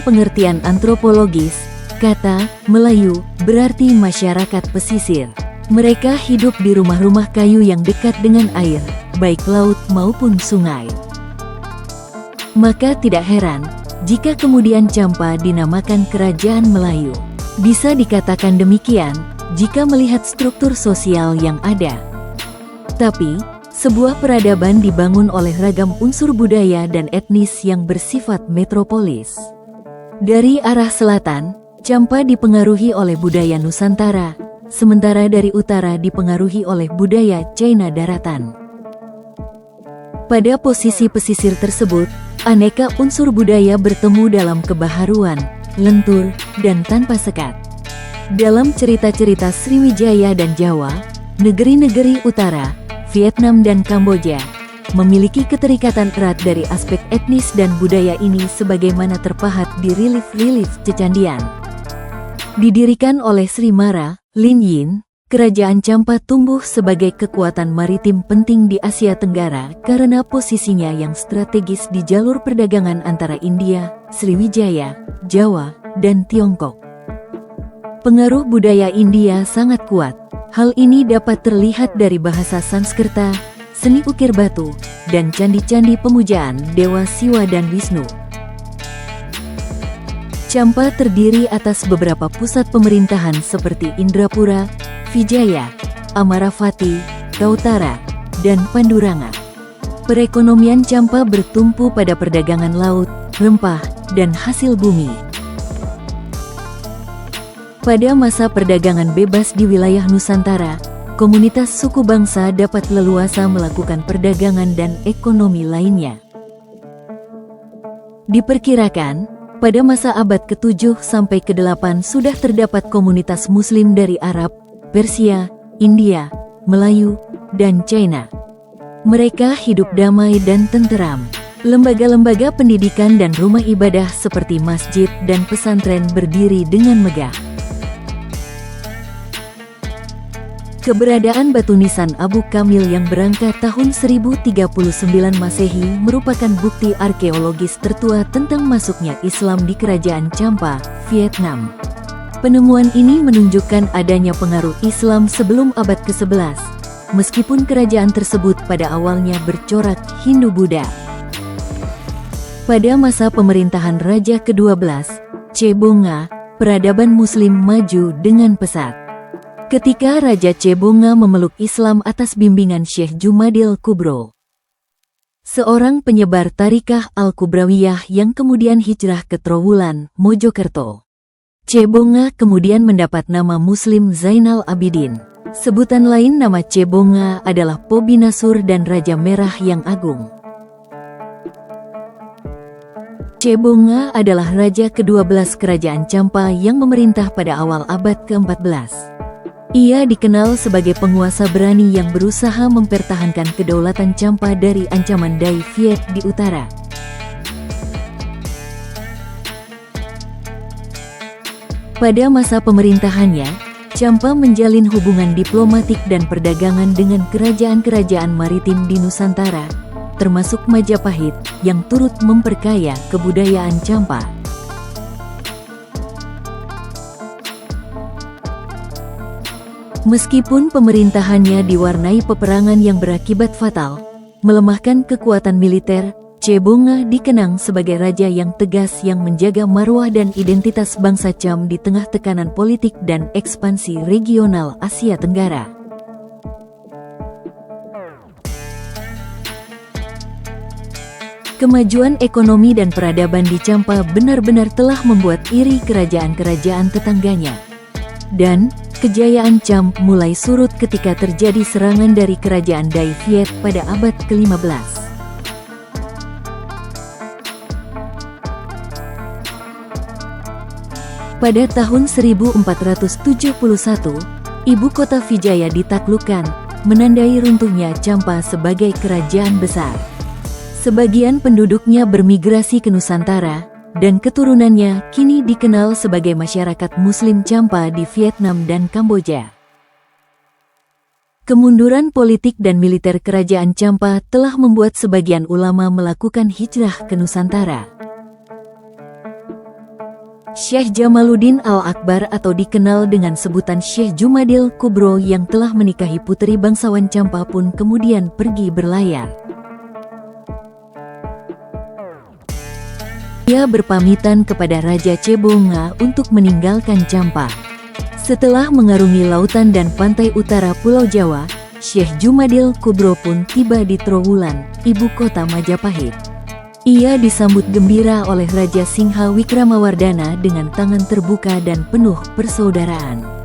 Dalam pengertian antropologis, kata Melayu berarti masyarakat pesisir. Mereka hidup di rumah-rumah kayu yang dekat dengan air, baik laut maupun sungai. Maka tidak heran jika kemudian Champa dinamakan Kerajaan Melayu. Bisa dikatakan demikian jika melihat struktur sosial yang ada. Tapi, sebuah peradaban dibangun oleh ragam unsur budaya dan etnis yang bersifat metropolis. Dari arah selatan, Champa dipengaruhi oleh budaya Nusantara, sementara dari utara dipengaruhi oleh budaya China daratan. Pada posisi pesisir tersebut, aneka unsur budaya bertemu dalam kebaharuan, lentur, dan tanpa sekat. Dalam cerita-cerita Sriwijaya dan Jawa, negeri-negeri utara, Vietnam dan Kamboja, memiliki keterikatan erat dari aspek etnis dan budaya ini sebagaimana terpahat di relief-relief Cecandian. Didirikan oleh Sri Mara, Lin Yin, Kerajaan Champa tumbuh sebagai kekuatan maritim penting di Asia Tenggara karena posisinya yang strategis di jalur perdagangan antara India, Sriwijaya, Jawa, dan Tiongkok. Pengaruh budaya India sangat kuat. Hal ini dapat terlihat dari bahasa Sanskerta, seni ukir batu, dan candi-candi pemujaan Dewa Siwa dan Wisnu. Champa terdiri atas beberapa pusat pemerintahan seperti Indrapura, Vijaya, Amaravati, Kautara, dan Panduranga. Perekonomian Champa bertumpu pada perdagangan laut, rempah, dan hasil bumi. Pada masa perdagangan bebas di wilayah Nusantara, komunitas suku bangsa dapat leluasa melakukan perdagangan dan ekonomi lainnya. Diperkirakan, pada masa abad ke-7 sampai ke-8 sudah terdapat komunitas Muslim dari Arab, Persia, India, Melayu, dan China. Mereka hidup damai dan tenteram. Lembaga-lembaga pendidikan dan rumah ibadah seperti masjid dan pesantren berdiri dengan megah. Keberadaan batu nisan Abu Kamil yang berangka tahun 1039 Masehi merupakan bukti arkeologis tertua tentang masuknya Islam di Kerajaan Champa, Vietnam. Penemuan ini menunjukkan adanya pengaruh Islam sebelum abad ke-11, meskipun kerajaan tersebut pada awalnya bercorak Hindu-Buddha. Pada masa pemerintahan Raja ke-12, Cebonga, peradaban Muslim maju dengan pesat. Ketika Raja Cebonga memeluk Islam atas bimbingan Syekh Jumadil Kubro, seorang penyebar Tarikah Al-Kubrawiyah yang kemudian hijrah ke Trowulan, Mojokerto. Cebonga kemudian mendapat nama Muslim Zainal Abidin. Sebutan lain nama Cebonga adalah Pobinasur dan Raja Merah yang Agung. Cebonga adalah Raja ke-12 Kerajaan Champa yang memerintah pada awal abad ke-14. Ia dikenal sebagai penguasa berani yang berusaha mempertahankan kedaulatan Champa dari ancaman Dai Viet di utara. Pada masa pemerintahannya, Champa menjalin hubungan diplomatik dan perdagangan dengan kerajaan-kerajaan maritim di Nusantara, termasuk Majapahit, yang turut memperkaya kebudayaan Champa. Meskipun pemerintahannya diwarnai peperangan yang berakibat fatal, melemahkan kekuatan militer, Cebonga dikenang sebagai raja yang tegas yang menjaga marwah dan identitas bangsa Cham di tengah tekanan politik dan ekspansi regional Asia Tenggara. Kemajuan ekonomi dan peradaban di Champa benar-benar telah membuat iri kerajaan-kerajaan tetangganya. Dan kejayaan Cham mulai surut ketika terjadi serangan dari kerajaan Dai Viet pada abad ke-15. Pada tahun 1471, ibu kota Vijaya ditaklukkan, menandai runtuhnya Champa sebagai kerajaan besar. Sebagian penduduknya bermigrasi ke Nusantara, dan keturunannya kini dikenal sebagai masyarakat Muslim Champa di Vietnam dan Kamboja. Kemunduran politik dan militer kerajaan Champa telah membuat sebagian ulama melakukan hijrah ke Nusantara. Syekh Jamaluddin Al-Akbar atau dikenal dengan sebutan Syekh Jumadil Kubro yang telah menikahi putri bangsawan Campa pun kemudian pergi berlayar. Ia berpamitan kepada Raja Cebonga untuk meninggalkan Campa. Setelah mengarungi lautan dan pantai utara Pulau Jawa, Syekh Jumadil Kubro pun tiba di Trowulan, ibu kota Majapahit. Ia disambut gembira oleh Raja Singha Wikramawardhana dengan tangan terbuka dan penuh persaudaraan.